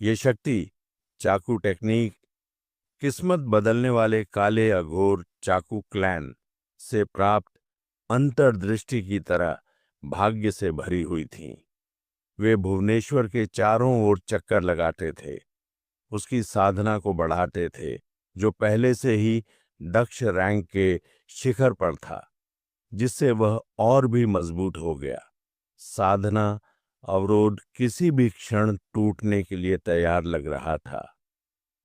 ये शक्ति, चाकू टेक्निक, किस्मत बदलने वाले काले अघोर चाकू क्लैन से प्राप्त अंतर्दृष्टि की तरह भाग्य से भरी हुई थी। वे भुवनेश्वर के चारों ओर चक्कर लगाते थे, उसकी साधना को बढ़ाते थे, जो पहले से ही दक्ष रैंक के शिखर पर था, जिससे वह और भी मजबूत हो गया। साधना अवरोध किसी भी क्षण टूटने के लिए तैयार लग रहा था।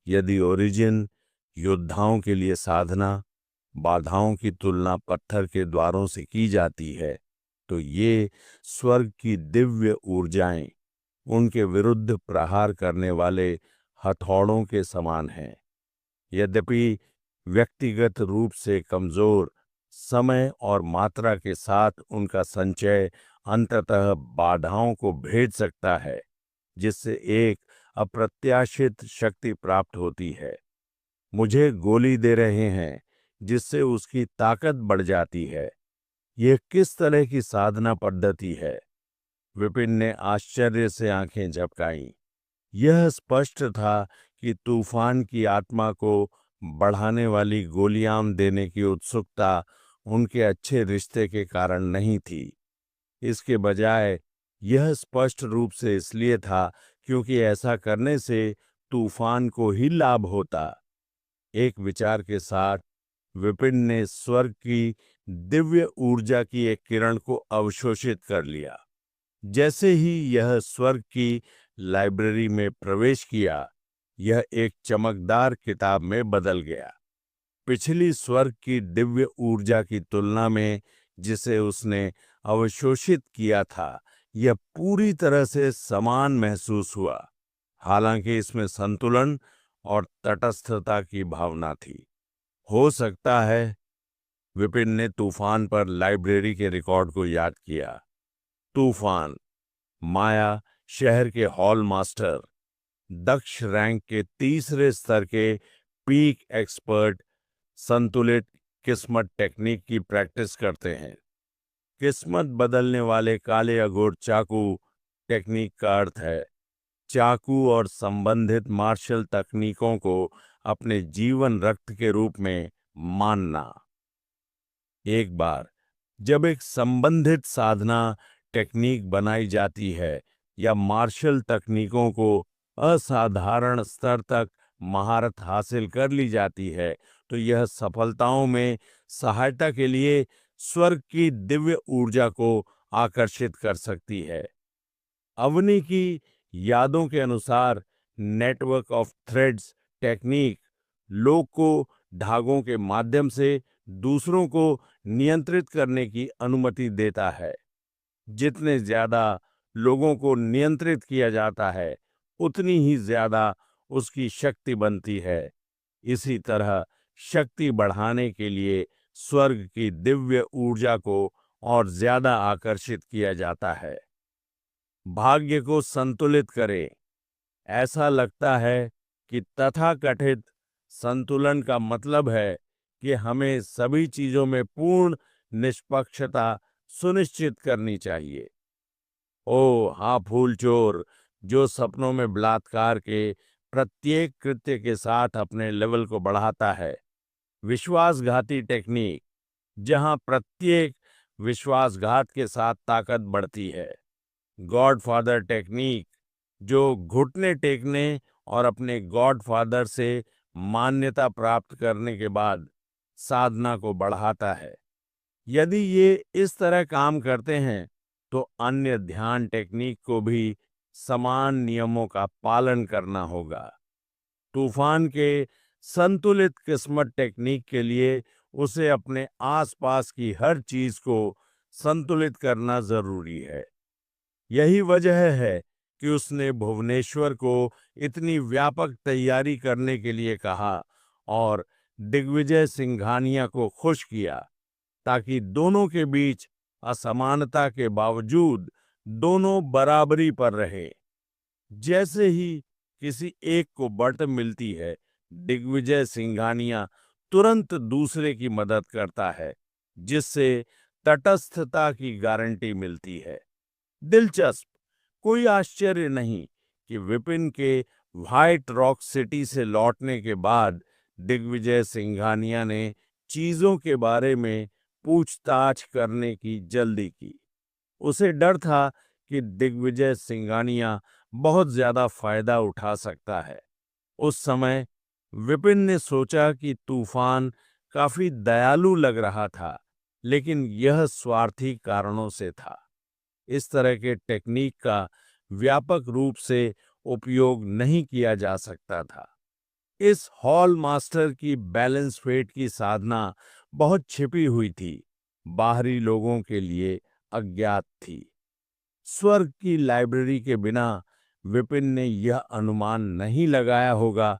यदि ओरिजिन योद्धाओं के लिए साधना बाधाओं की तुलना पत्थर के द्वारों से की जाती है, तो ये स्वर्ग की दिव्य ऊर्जाएं उनके विरुद्ध प्रहार करने वाले हथौड़ों के समान हैं। यद्यपि व्यक्तिगत रूप से कमजोर, समय और मात्रा के साथ उनका संचय अंततः बाधाओं को भेद सकता है, जिससे एक अप्रत्याशित शक्ति प्राप्त होती है। मुझे गोली दे रहे हैं, जिससे उसकी ताकत बढ़ जाती है। यह किस तरह की साधना पद्धति है? विपिन ने आश्चर्य से आंखें झपकाईं। यह स्पष्ट था कि तूफान की आत्मा को बढ़ाने वाली गोलियां देने की उत्सुकता उनके अच्छे रिश्ते के कारण नहीं थी। इसके बजाय यह स्पष्ट रूप से इसलिए था क्योंकि ऐसा करने से तूफान को ही लाभ होता। एक विचार के साथ विपिन ने स्वर्ग की दिव्य ऊर्जा की एक किरण को अवशोषित कर लिया। जैसे ही यह स्वर्ग की लाइब्रेरी में प्रवेश किया, यह एक चमकदार किताब में बदल गया। पिछली स्वर्ग की दिव्य ऊर्जा की तुलना में जिसे उसने अवशोषित किया था, यह पूरी तरह से समान महसूस हुआ। हालांकि इसमें संतुलन और तटस्थता की भावना थी। हो सकता है, विपिन ने तूफान पर लाइब्रेरी के रिकॉर्ड को याद किया। तूफान, माया शहर के हॉल मास्टर, दक्ष रैंक के तीसरे स्तर के पीक एक्सपर्ट संतुलित किस्मत टेक्निक की प्रैक्टिस करते हैं। किस्मत बदलने वाले काले अघोर चाकू टेक्निक का अर्थ है चाकू और संबंधित मार्शल तकनीकों को अपने जीवन रक्त के रूप में मानना। एक बार जब एक संबंधित साधना टेक्निक बनाई जाती है या मार्शल तकनीकों को असाधारण स्तर तक महारत हासिल कर ली जाती है, तो यह सफलताओं में सहायता के लिए स्वर्ग की दिव्य ऊर्जा को आकर्षित कर सकती है। अवनी की यादों के अनुसार नेटवर्क ऑफ थ्रेड्स टेक्निक लोग को धागों के माध्यम से दूसरों को नियंत्रित करने की अनुमति देता है। जितने ज्यादा लोगों को नियंत्रित किया जाता है, उतनी ही ज्यादा उसकी शक्ति बनती है। इसी तरह शक्ति बढ़ाने के लिए स्वर्ग की दिव्य ऊर्जा को और ज्यादा आकर्षित किया जाता है। भाग्य को संतुलित करें। ऐसा लगता है कि तथाकथित संतुलन का मतलब है कि हमें सभी चीजों में पूर्ण निष्पक्षता सुनिश्चित करनी चाहिए। ओ हाँ फूल चोर, जो सपनों में बलात्कार के प्रत्येक कृत्य के साथ अपने लेवल को बढ़ाता है। विश्वासघाती टेक्निक, जहां प्रत्येक विश्वासघात के साथ ताकत बढ़ती है। गॉडफादर टेक्निक, जो घुटने टेकने और अपने गॉडफादर से मान्यता प्राप्त करने के बाद साधना को बढ़ाता है। यदि ये इस तरह काम करते हैं, तो अन्य ध्यान टेक्निक को भी समान नियमों का पालन करना होगा। तूफान के संतुलित किस्मत टेक्निक के लिए उसे अपने आसपास की हर चीज को संतुलित करना जरूरी है। यही वजह है कि उसने भुवनेश्वर को इतनी व्यापक तैयारी करने के लिए कहा और दिग्विजय सिंघानिया को खुश किया, ताकि दोनों के बीच असमानता के बावजूद दोनों बराबरी पर रहे। जैसे ही किसी एक को बढ़त मिलती है, दिग्विजय सिंघानिया तुरंत दूसरे की मदद करता है, जिससे तटस्थता की गारंटी मिलती है। दिलचस्प, कोई आश्चर्य नहीं कि विपिन के व्हाइट रॉक सिटी से लौटने के बाद दिग्विजय सिंघानिया ने चीजों के बारे में पूछताछ करने की जल्दी की। उसे डर था कि दिग्विजय सिंघानिया बहुत ज्यादा फायदा उठा सकता है। उस समय विपिन ने सोचा कि तूफान काफी दयालु लग रहा था, लेकिन यह स्वार्थी कारणों से था। इस तरह के टेक्निक का व्यापक रूप से उपयोग नहीं किया जा सकता था। इस हॉल मास्टर की बैलेंस फेट की साधना बहुत छिपी हुई थी, बाहरी लोगों के लिए अज्ञात थी। स्वर्ग की लाइब्रेरी के बिना विपिन ने यह अनुमान नहीं लगाया होगा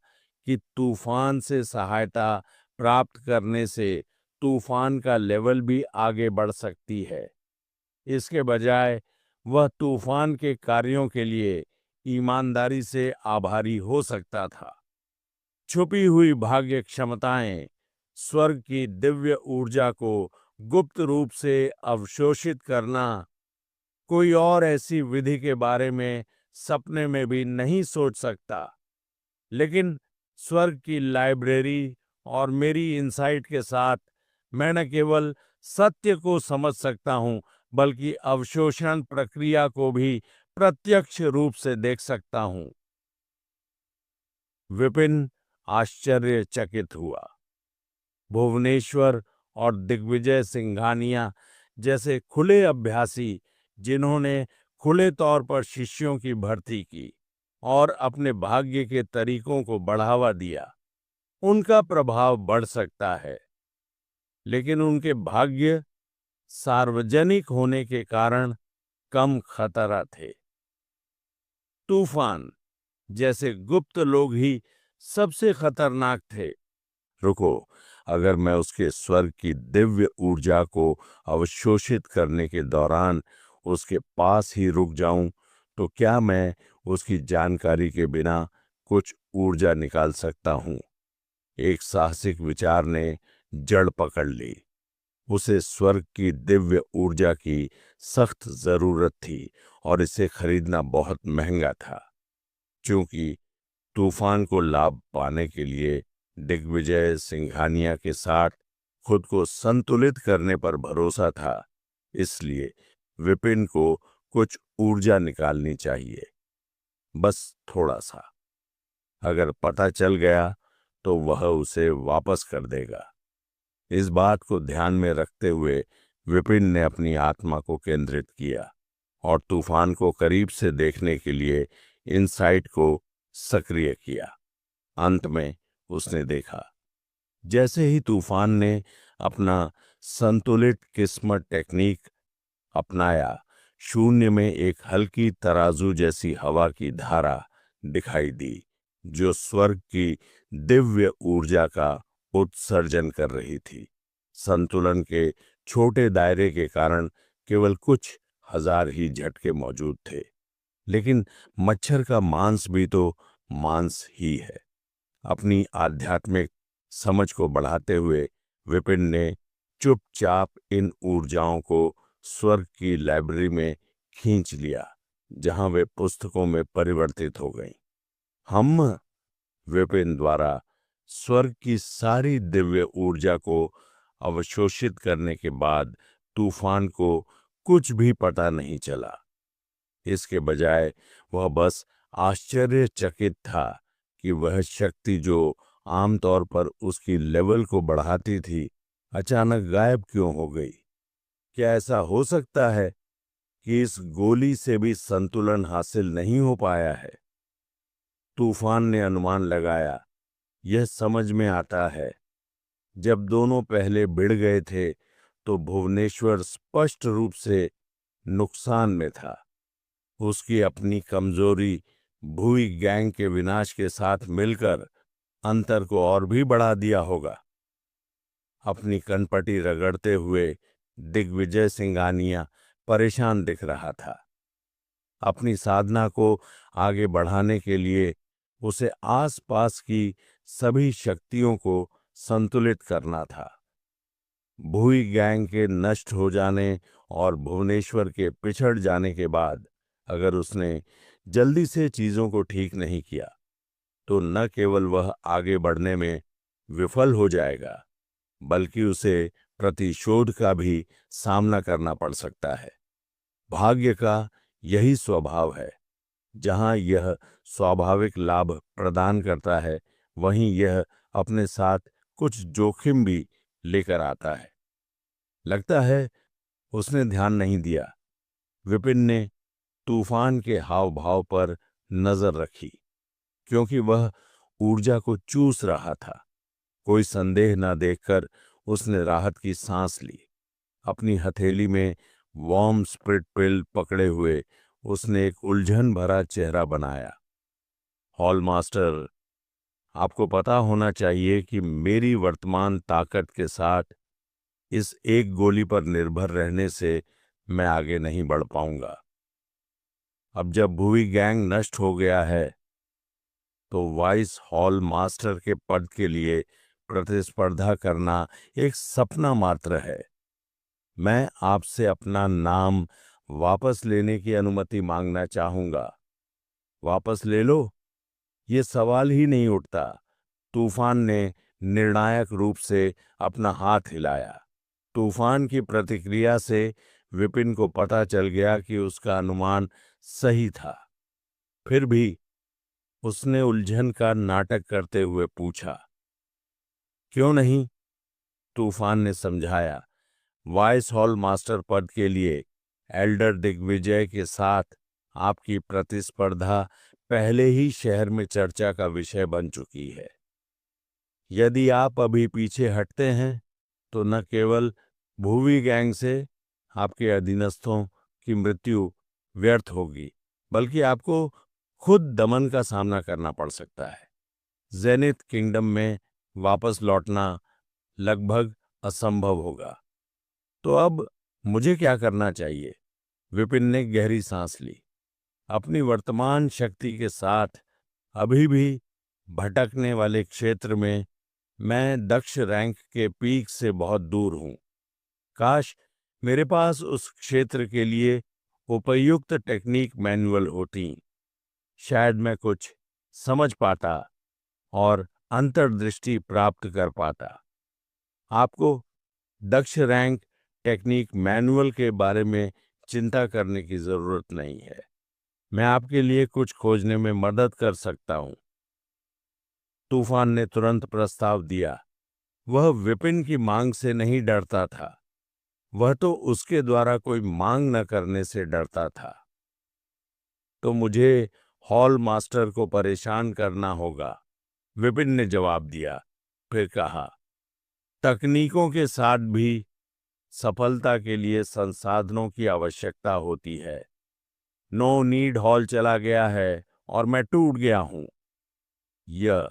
कि तूफान से सहायता प्राप्त करने से तूफान का लेवल भी आगे बढ़ सकती है। इसके बजाय वह तूफान के कार्यों के लिए ईमानदारी से आभारी हो सकता था। छुपी हुई भाग्य क्षमताएं स्वर्ग की दिव्य ऊर्जा को गुप्त रूप से अवशोषित करना, कोई और ऐसी विधि के बारे में सपने में भी नहीं सोच सकता। लेकिन स्वर्ग की लाइब्रेरी और मेरी इनसाइट के साथ मैं न केवल सत्य को समझ सकता हूं, बल्कि अवशोषण प्रक्रिया को भी प्रत्यक्ष रूप से देख सकता हूं। विपिन आश्चर्यचकित हुआ। भुवनेश्वर और दिग्विजय सिंघानिया जैसे खुले अभ्यासी, जिन्होंने खुले तौर पर शिष्यों की भर्ती की और अपने भाग्य के तरीकों को बढ़ावा दिया, उनका प्रभाव बढ़ सकता है। लेकिन उनके भाग्य सार्वजनिक होने के कारण कम खतरा थे। तूफान जैसे गुप्त लोग ही सबसे खतरनाक थे। रुको, अगर मैं उसके स्वर्ग की दिव्य ऊर्जा को अवशोषित करने के दौरान उसके पास ही रुक जाऊं, तो क्या मैं उसकी जानकारी के बिना कुछ ऊर्जा निकाल सकता हूं? एक साहसिक विचार ने जड़ पकड़ ली। उसे स्वर्ग की दिव्य ऊर्जा की सख्त जरूरत थी और इसे खरीदना बहुत महंगा था। क्योंकि तूफान को लाभ पाने के लिए दिग्विजय सिंघानिया के साथ खुद को संतुलित करने पर भरोसा था, इसलिए विपिन को कुछ ऊर्जा निकालनी चाहिए, बस थोड़ा सा। अगर पता चल गया तो वह उसे वापस कर देगा। इस बात को ध्यान में रखते हुए विपिन ने अपनी आत्मा को केंद्रित किया और तूफान को करीब से देखने के लिए इनसाइट को सक्रिय किया। अंत में उसने देखा, जैसे ही तूफान ने अपना संतुलित किस्मत टेक्निक अपनाया, शून्य में एक हल्की तराजू जैसी हवा की धारा दिखाई दी, जो स्वर्ग की दिव्य ऊर्जा का उत्सर्जन कर रही थी। संतुलन के छोटे दायरे के कारण केवल कुछ हजार ही झटके मौजूद थे, लेकिन मच्छर का मांस भी तो मांस ही है। अपनी आध्यात्मिक समझ को बढ़ाते हुए विपिन ने चुपचाप इन ऊर्जाओं को स्वर्ग की लाइब्रेरी में खींच लिया, जहां वे पुस्तकों में परिवर्तित हो गईं। हम विपिन द्वारा स्वर्ग की सारी दिव्य ऊर्जा को अवशोषित करने के बाद तूफान को कुछ भी पता नहीं चला। इसके बजाय वह बस आश्चर्यचकित था कि वह शक्ति जो आमतौर पर उसकी लेवल को बढ़ाती थी, अचानक गायब क्यों हो गई। क्या ऐसा हो सकता है कि इस गोली से भी संतुलन हासिल नहीं हो पाया है? तूफान ने अनुमान लगाया, यह समझ में आता है। जब दोनों पहले भिड़ गए थे तो भुवनेश्वर स्पष्ट रूप से नुकसान में था। उसकी अपनी कमजोरी भूई गैंग के विनाश के साथ मिलकर अंतर को और भी बढ़ा दिया होगा। अपनी कनपटी रगड़ते हुए दिग्विजय सिंघानिया परेशान दिख रहा था। अपनी साधना को आगे बढ़ाने के लिए उसे आसपास की सभी शक्तियों को संतुलित करना था। भूई गैंग के नष्ट हो जाने और भुवनेश्वर के पिछड़ जाने के बाद अगर उसने जल्दी से चीजों को ठीक नहीं किया तो न केवल वह आगे बढ़ने में विफल हो जाएगा, बल्कि उसे प्रतिशोध का भी सामना करना पड़ सकता है। भाग्य का यही स्वभाव है। जहां यह स्वाभाविक लाभ प्रदान करता है, वहीं यह अपने साथ कुछ जोखिम भी लेकर आता है। लगता है उसने ध्यान नहीं दिया। विपिन ने तूफान के हाव भाव पर नजर रखी, क्योंकि वह ऊर्जा को चूस रहा था। कोई संदेह न देखकर उसने राहत की सांस ली। अपनी हथेली में वार्म स्प्रिट पिल पकड़े हुए उसने एक उलझन भरा चेहरा बनाया। हॉल मास्टर, आपको पता होना चाहिए कि मेरी वर्तमान ताकत के साथ इस एक गोली पर निर्भर रहने से मैं आगे नहीं बढ़ पाऊंगा। अब जब भुवी गैंग नष्ट हो गया है, तो वाइस हॉल मास्टर के पद के लिए प्रतिस्पर्धा करना एक सपना मात्र है। मैं आपसे अपना नाम वापस लेने की अनुमति मांगना चाहूंगा। वापस ले लो, ये सवाल ही नहीं उठता। तूफान ने निर्णायक रूप से अपना हाथ हिलाया। तूफान की प्रतिक्रिया से विपिन को पता चल गया कि उसका अनुमान सही था। फिर भी उसने उलझन का नाटक करते हुए पूछा, क्यों नहीं? तूफान ने समझाया, वाइस हॉल मास्टर पद के लिए एल्डर दिग्विजय के साथ आपकी प्रतिस्पर्धा पहले ही शहर में चर्चा का विषय बन चुकी है। यदि आप अभी पीछे हटते हैं, तो न केवल भूवी गैंग से आपके अधीनस्थों की मृत्यु व्यर्थ होगी, बल्कि आपको खुद दमन का सामना करना पड़ सकता है। जेनिथ किंगडम में वापस लौटना लगभग असंभव होगा। तो अब मुझे क्या करना चाहिए? विपिन ने गहरी सांस ली। अपनी वर्तमान शक्ति के साथ अभी भी भटकने वाले क्षेत्र में मैं दक्ष रैंक के पीक से बहुत दूर हूं। काश मेरे पास उस क्षेत्र के लिए उपयुक्त टेक्निक मैनुअल होती। शायद मैं कुछ समझ पाता और अंतर्दृष्टि प्राप्त कर पाता। आपको दक्ष रैंक टेक्निक मैनुअल के बारे में चिंता करने की जरूरत नहीं है। मैं आपके लिए कुछ खोजने में मदद कर सकता हूं। तूफान ने तुरंत प्रस्ताव दिया। वह विपिन की मांग से नहीं डरता था, वह तो उसके द्वारा कोई मांग न करने से डरता था। तो मुझे हॉल मास्टर को परेशान करना होगा, विपिन ने जवाब दिया। फिर कहा, तकनीकों के साथ भी सफलता के लिए संसाधनों की आवश्यकता होती है। नो नीड हॉल चला गया है और मैं टूट गया हूं। यह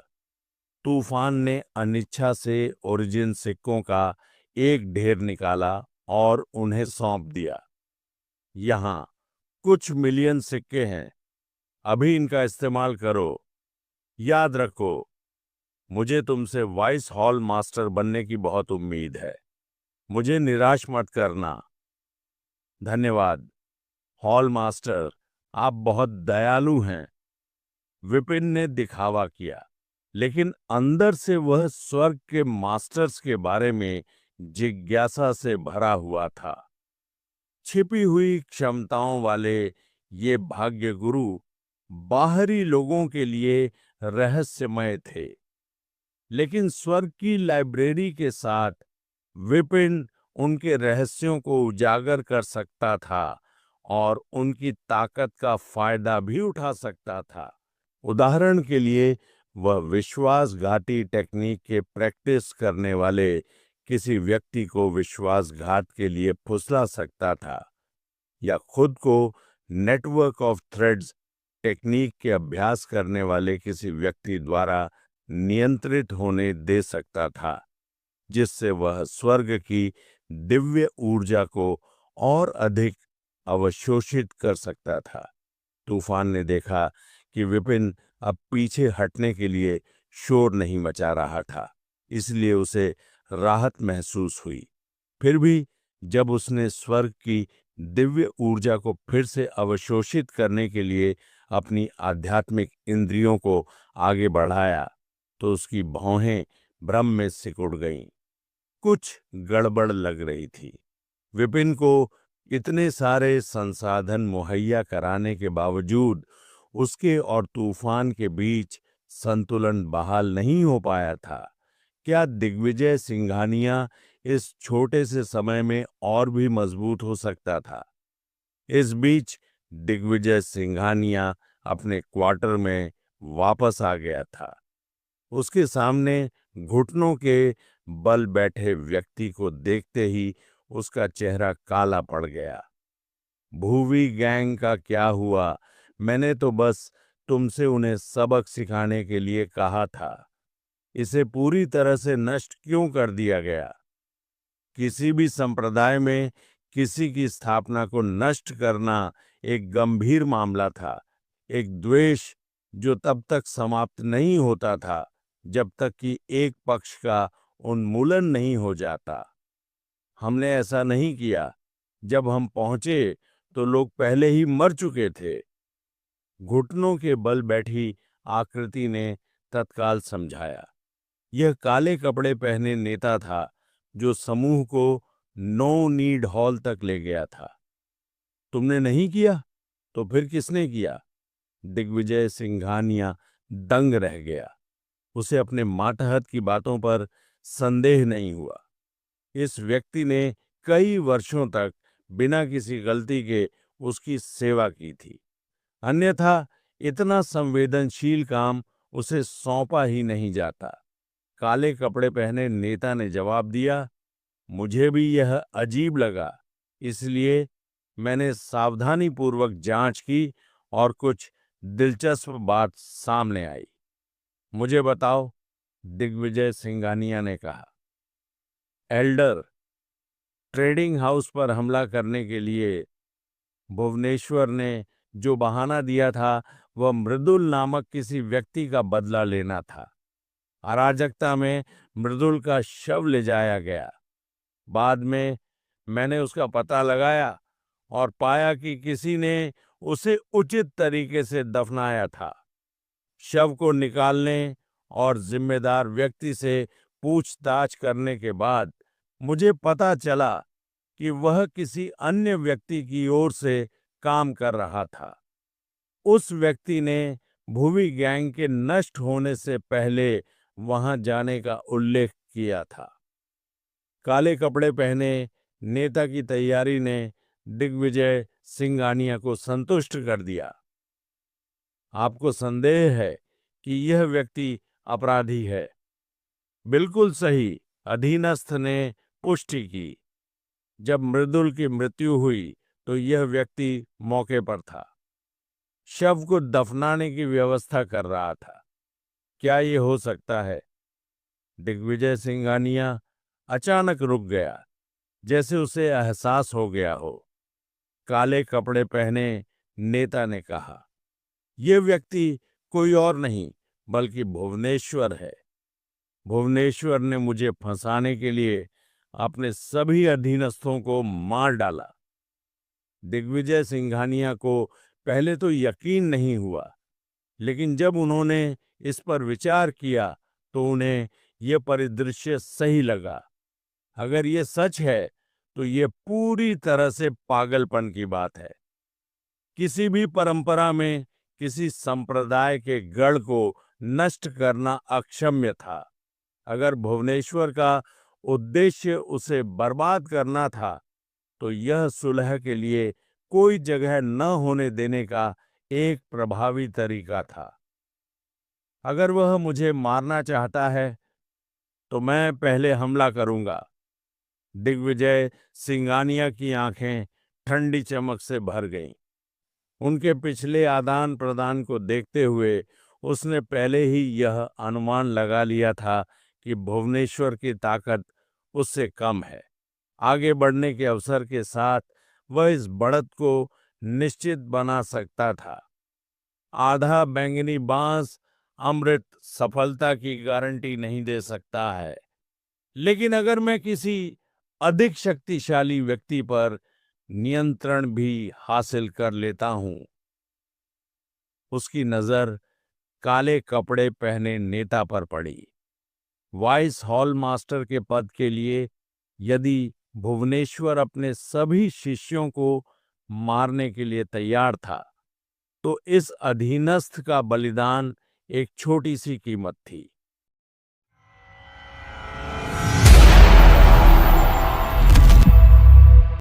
तूफान ने अनिच्छा से ओरिजिन सिक्कों का एक ढेर निकाला और उन्हें सौंप दिया। यहां कुछ मिलियन सिक्के हैं, अभी इनका इस्तेमाल करो। याद रखो, मुझे तुमसे वाइस हॉल मास्टर बनने की बहुत उम्मीद है। मुझे निराश मत करना। धन्यवाद हॉल मास्टर, आप बहुत दयालु हैं। विपिन ने दिखावा किया, लेकिन अंदर से वह स्वर्ग के मास्टर्स के बारे में जिज्ञासा से भरा हुआ था। छिपी हुई क्षमताओं वाले ये भाग्य गुरु बाहरी लोगों के लिए रहस्यमय थे, लेकिन स्वर्ग की लाइब्रेरी के साथ विपिन उनके रहस्यों को उजागर कर सकता था और उनकी ताकत का फायदा भी उठा सकता था। उदाहरण के लिए, वह विश्वासघाती टेक्निक के प्रैक्टिस करने वाले किसी व्यक्ति को विश्वासघात के लिए फुसला सकता था, या खुद को नेटवर्क ऑफ थ्रेड्स टेक्निक के अभ्यास करने वाले किसी व्यक्ति द्वारा नियंत्रित होने दे सकता था, जिससे वह स्वर्ग की दिव्य ऊर्जा को और अधिक अवशोषित कर सकता था। तूफान ने देखा कि विपिन अब पीछे हटने के लिए शोर नहीं मचा रहा था, इसलिए उसे राहत महसूस हुई। फिर भी जब उसने स्वर्ग की दिव्य ऊर्जा को फिर से अवशोषित करने के लिए अपनी आध्यात्मिक इंद्रियों को आगे बढ़ाया तो उसकी भौहें भ्रम में सिकुड़ गईं। कुछ गड़बड़ लग रही थी। विपिन को इतने सारे संसाधन मुहैया कराने के बावजूद उसके और तूफान के बीच संतुलन बहाल नहीं हो पाया था। क्या दिग्विजय सिंघानिया इस छोटे से समय में और भी मजबूत हो सकता था? इस बीच दिग्विजय सिंघानिया अपने क्वार्टर में वापस आ गया था। उसके सामने घुटनों के बल बैठे व्यक्ति को देखते ही उसका चेहरा काला पड़ गया। भूवी गैंग का क्या हुआ? मैंने तो बस तुमसे उन्हें सबक सिखाने के लिए कहा था। इसे पूरी तरह से नष्ट क्यों कर दिया गया? किसी भी संप्रदाय में किसी की स्थापना को नष्ट करना एक गंभीर मामला था, एक द्वेष जो तब तक समाप्त नहीं होता था जब तक कि एक पक्ष का उन्मूलन नहीं हो जाता। हमने ऐसा नहीं किया। जब हम पहुंचे तो लोग पहले ही मर चुके थे। घुटनों के बल बैठी आकृति ने तत्काल समझाया। यह काले कपड़े पहने नेता था जो समूह को नो नीड हॉल तक ले गया था। तुमने नहीं किया तो फिर किसने किया? दिग्विजय सिंघानिया दंग रह गया। उसे अपने मातहत की बातों पर संदेह नहीं हुआ। इस व्यक्ति ने कई वर्षों तक बिना किसी गलती के उसकी सेवा की थी, अन्यथा इतना संवेदनशील काम उसे सौंपा ही नहीं जाता। काले कपड़े पहने नेता ने जवाब दिया, मुझे भी यह अजीब लगा, इसलिए मैंने सावधानीपूर्वक जांच की और कुछ दिलचस्प बात सामने आई। मुझे बताओ, दिग्विजय सिंघानिया ने कहा। एल्डर, ट्रेडिंग हाउस पर हमला करने के लिए भुवनेश्वर ने जो बहाना दिया था वह मृदुल नामक किसी व्यक्ति का बदला लेना था। अराजकता में मृदुल का शव ले जाया गया। बाद में मैंने उसका पता लगाया और पाया कि किसी ने उसे उचित तरीके से दफनाया था। शव को निकालने और जिम्मेदार व्यक्ति से पूछताछ करने के बाद मुझे पता चला कि वह किसी अन्य व्यक्ति की ओर से काम कर रहा था। उस व्यक्ति ने भूवी गैंग के नष्ट होने से पहले वहां जाने का उल्लेख किया था। काले कपड़े पहने नेता की तैयारी ने दिग्विजय सिंघानिया को संतुष्ट कर दिया। आपको संदेह है कि यह व्यक्ति अपराधी है? बिल्कुल सही, अधीनस्थ ने पुष्टि की। जब मृदुल की मृत्यु हुई तो यह व्यक्ति मौके पर था। शव को दफनाने की व्यवस्था कर रहा था। क्या ये हो सकता है? दिग्विजय सिंघानिया अचानक रुक गया, जैसे उसे एहसास हो गया हो। काले कपड़े पहने नेता ने कहा, यह व्यक्ति कोई और नहीं बल्कि भुवनेश्वर है। भुवनेश्वर ने मुझे फंसाने के लिए अपने सभी अधीनस्थों को मार डाला। दिग्विजय सिंघानिया को पहले तो यकीन नहीं हुआ, लेकिन जब उन्होंने इस पर विचार किया तो उन्हें यह परिदृश्य सही लगा। अगर ये सच है तो ये पूरी तरह से पागलपन की बात है। किसी भी परंपरा में किसी संप्रदाय के गढ़ को नष्ट करना अक्षम्य था। अगर भुवनेश्वर का उद्देश्य उसे बर्बाद करना था तो यह सुलह के लिए कोई जगह न होने देने का एक प्रभावी तरीका था। अगर वह मुझे मारना चाहता है तो मैं पहले हमला करूंगा। दिग्विजय सिंघानिया की आंखें ठंडी चमक से भर गईं। उनके पिछले आदान प्रदान को देखते हुए उसने पहले ही यह अनुमान लगा लिया था कि भुवनेश्वर की ताकत उससे कम है। आगे बढ़ने के अवसर के साथ वह इस बढ़त को निश्चित बना सकता था। आधा बैंगनी बांस अमृत सफलता की गारंटी नहीं दे सकता है, लेकिन अगर मैं किसी अधिक शक्तिशाली व्यक्ति पर नियंत्रण भी हासिल कर लेता हूं उसकी नजर काले कपड़े पहने नेता पर पड़ी। वाइस हॉल मास्टर के पद के लिए यदि भुवनेश्वर अपने सभी शिष्यों को मारने के लिए तैयार था, तो इस अधीनस्थ का बलिदान एक छोटी सी कीमत थी।